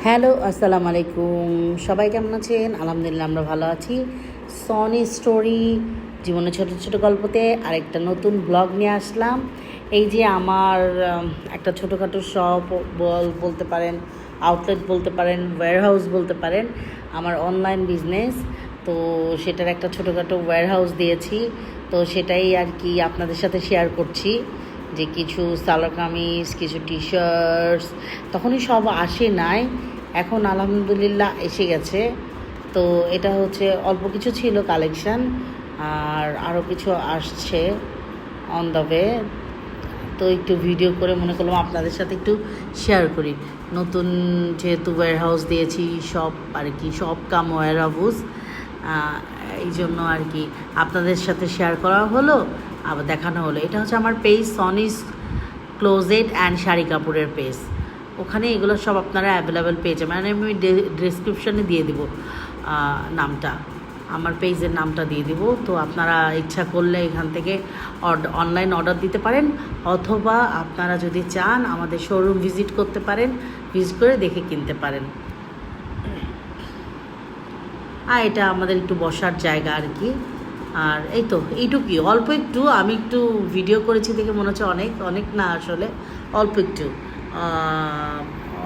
Hello, আসসালামু আলাইকুম। সবাই কেমন আছেন? আলহামদুলিল্লাহ, আমরা ভালো আছি। সনি স্টোরি জীবনের ছোট ছোট গল্পতে আরেকটা নতুন ব্লগ নিয়ে আসলাম। এই যে আমার একটা ছোটোখাটো শপ বলতে পারেন, আউটলেট বলতে পারেন, ওয়্যারহাউস বলতে পারেন, আমার অনলাইন বিজনেস। তো সেটার একটা ছোটোখাটো ওয়্যারহাউস দিয়েছি। তো সেটাই আর কি আপনাদের সাথে শেয়ার করছি, যে কিছু সালোয়ার কামিজ, কিছু টি শার্টস তখনই সব আসে নাই, এখন আলহামদুলিল্লাহ এসে গেছে। তো এটা হচ্ছে অল্প কিছু ছিল কালেকশান, আর আরও কিছু আসছে অন দ্য ওয়ে। তো একটু ভিডিও করে মনে করলাম আপনাদের সাথে একটু শেয়ার করি। নতুন যেহেতু ওয়্যারহাউস দিয়েছি, সব আর কি সব কাম ওয়্যারহাউস, এই জন্য আর কি আপনাদের সাথে শেয়ার করা হলো, আবার দেখানো হলো। এটা হচ্ছে আমার পেজ, সনিস ক্লোজেট অ্যান্ড শাড়ি কাপড়ের পেজ। ওখানে এগুলো সব আপনারা অ্যাভেলেবেল পেয়ে যাবেন। মানে আমি ডিসক্রিপশানে দিয়ে দিব নামটা, আমার পেজের নামটা দিয়ে দিব। তো আপনারা ইচ্ছা করলে এখান থেকে অনলাইন অর্ডার দিতে পারেন, অথবা আপনারা যদি চান আমাদের শোরুম ভিজিট করতে পারেন, ভিজিট করে দেখে কিনতে পারেন। আর এটা আমাদের একটু বসার জায়গা আর কি। আর এই তো এইটুকুই, অল্প একটু আমি একটু ভিডিও করেছি দেখে মনে হচ্ছে অনেক অনেক না, আসলে অল্প একটু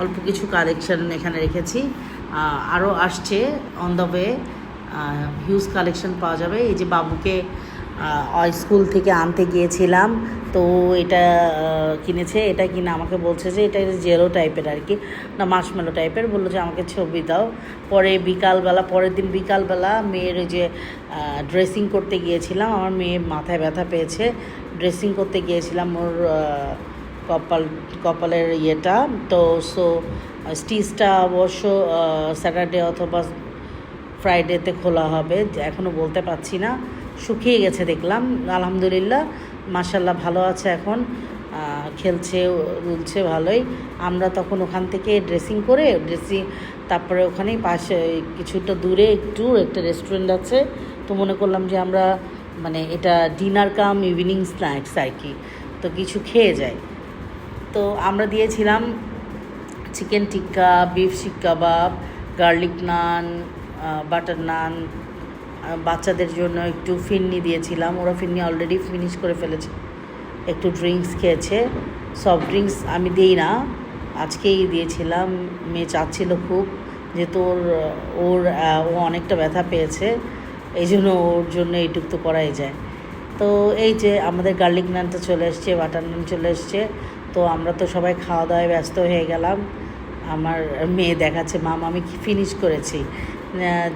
অল্প কিছু কালেকশান এখানে রেখেছি। আরও আসছে on the way, huge collection পাওয়া যাবে। এই যে বাবুকে স্কুল থেকে আনতে গিয়েছিলাম, তো এটা কিনেছে। এটা কিনে আমাকে বলছে যে এটা জেলো টাইপের আর কি, না মার্শমেলো টাইপের। বললো যে আমাকে ছবি দাও। পরে পরের দিন বিকালবেলা মেয়ের ওই যে ড্রেসিং করতে গিয়েছিলাম, আমার মেয়ে মাথায় ব্যথা পেয়েছে, ড্রেসিং করতে গিয়েছিলাম ওর কপালের ইয়েটা। তো স্টিচটা অবশ্য স্যাটারডে অথবা ফ্রাইডেতে খোলা হবে, এখনও বলতে পারছি না। শুকিয়ে গেছে দেখলাম, আলহামদুলিল্লাহ মাশাল্লাহ ভালো আছে এখন, খেলছে দুলছে ভালোই। আমরা তখন ওখান থেকে ড্রেসিং তারপরে ওখানেই পাশে কিছুটা দূরে একটা রেস্টুরেন্ট আছে। তো মনে করলাম যে আমরা মানে এটা ডিনার কাম ইভিনিং স্ন্যাক্স আর কি, তো কিছু খেয়ে যাই। তো আমরা দিয়েছিলাম চিকেন টিক্কা, বিফ শিক কাবাব, গার্লিক নান, বাটার নান। বাচ্চাদের জন্য একটু ফিরনি দিয়েছিলাম, ওরা ফিরনি অলরেডি ফিনিশ করে ফেলেছে। একটু ড্রিঙ্কস খেয়েছে, সফট ড্রিঙ্কস আমি দিই না, আজকেই দিয়েছিলাম। মেয়ে চাচ্ছিল খুব, যেহেতু ও অনেকটা ব্যথা পেয়েছে, এই জন্য ওর জন্য এইটুক তো করাই যায়। তো এই যে আমাদের গার্লিক নানটা চলে এসছে, বাটার নান চলে এসছে। তো আমরা তো সবাই খাওয়া দাওয়ায় ব্যস্ত হয়ে গেলাম। আমার মেয়ে দেখাচ্ছে মাম আমি ফিনিশ করেছি।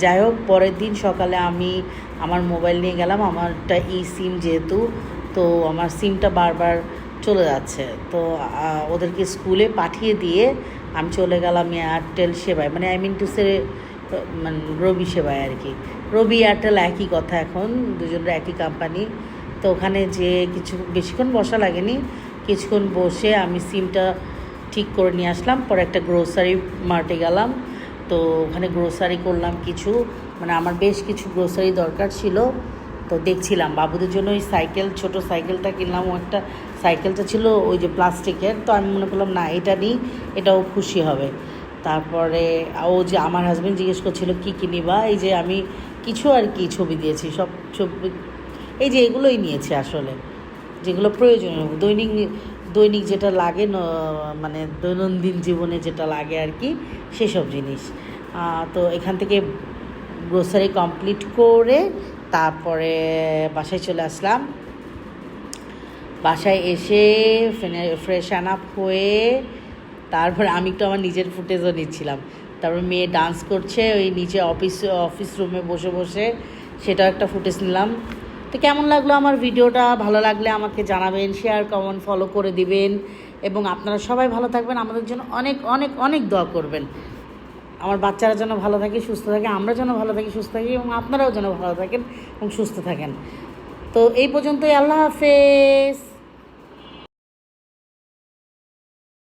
যাই হোক, পরের দিন সকালে আমি আমার মোবাইল নিয়ে গেলাম, আমারটা সিম যেহেতু, তো আমার সিমটা বারবার চলে যাচ্ছে। তো ওদেরকে স্কুলে পাঠিয়ে দিয়ে আমি চলে গেলাম এয়ারটেল সেবায়, মানে মানে রবি সেবায় আর কি। রবি এয়ারটেল একই কথা, এখন দুজনের একই কোম্পানি। তো ওখানে যে বেশিক্ষণ বসা লাগেনি, কিছুক্ষণ বসে আমি সিমটা ঠিক করে নিয়ে আসলাম। পরে একটা গ্রোসারি মার্টে গেলাম, তো ওখানে গ্রোসারি করলাম কিছু, মানে আমার বেশ কিছু গ্রোসারি দরকার ছিল। তো দেখছিলাম বাবুদের জন্য ওই ছোটো সাইকেলটা কিনলাম। ও একটা সাইকেলটা ছিল ওই যে প্লাস্টিকের, তো আমি মনে করলাম না এটা নিই, এটাও খুশি হবে। তারপরে ও যে আমার হাজব্যান্ড জিজ্ঞেস করছিল কী কিনিবা, এই যে আমি কিছু আর কি ছবি দিয়েছি, সব ছবি এই যে এগুলোই নিয়েছি আসলে, যেগুলো প্রয়োজনীয় দৈনিক যেটা লাগে, মানে দৈনন্দিন জীবনে যেটা লাগে আর কি, সেসব জিনিস। তো এখান থেকে গ্রোসারি কমপ্লিট করে তারপরে বাসায় চলে আসলাম। বাসায় এসে ফ্রেশ আপ হয়ে তারপরে আমি একটু আমার নিজের ফুটেজও নিচ্ছিলাম। তারপর মেয়ে ডান্স করছে ওই নিচে অফিস রুমে বসে বসে, সেটাও একটা ফুটেজ নিলাম। তো কেমন লাগলো আমার ভিডিওটা? ভালো লাগলে আমাকে জানাবেন, শেয়ার কমেন্ট ফলো করে দিবেন, এবং আপনারা সবাই ভালো থাকবেন, আমাদের জন্য অনেক অনেক অনেক দোয়া করবেন। আমার বাচ্চারা যেন ভালো থাকে, সুস্থ থাকে, আমরা যেন ভালো থাকি, সুস্থ থাকি, এবং আপনারাও যেন ভালো থাকেন এবং সুস্থ থাকেন। তো এই পর্যন্তই, আল্লাহ হাফেজ।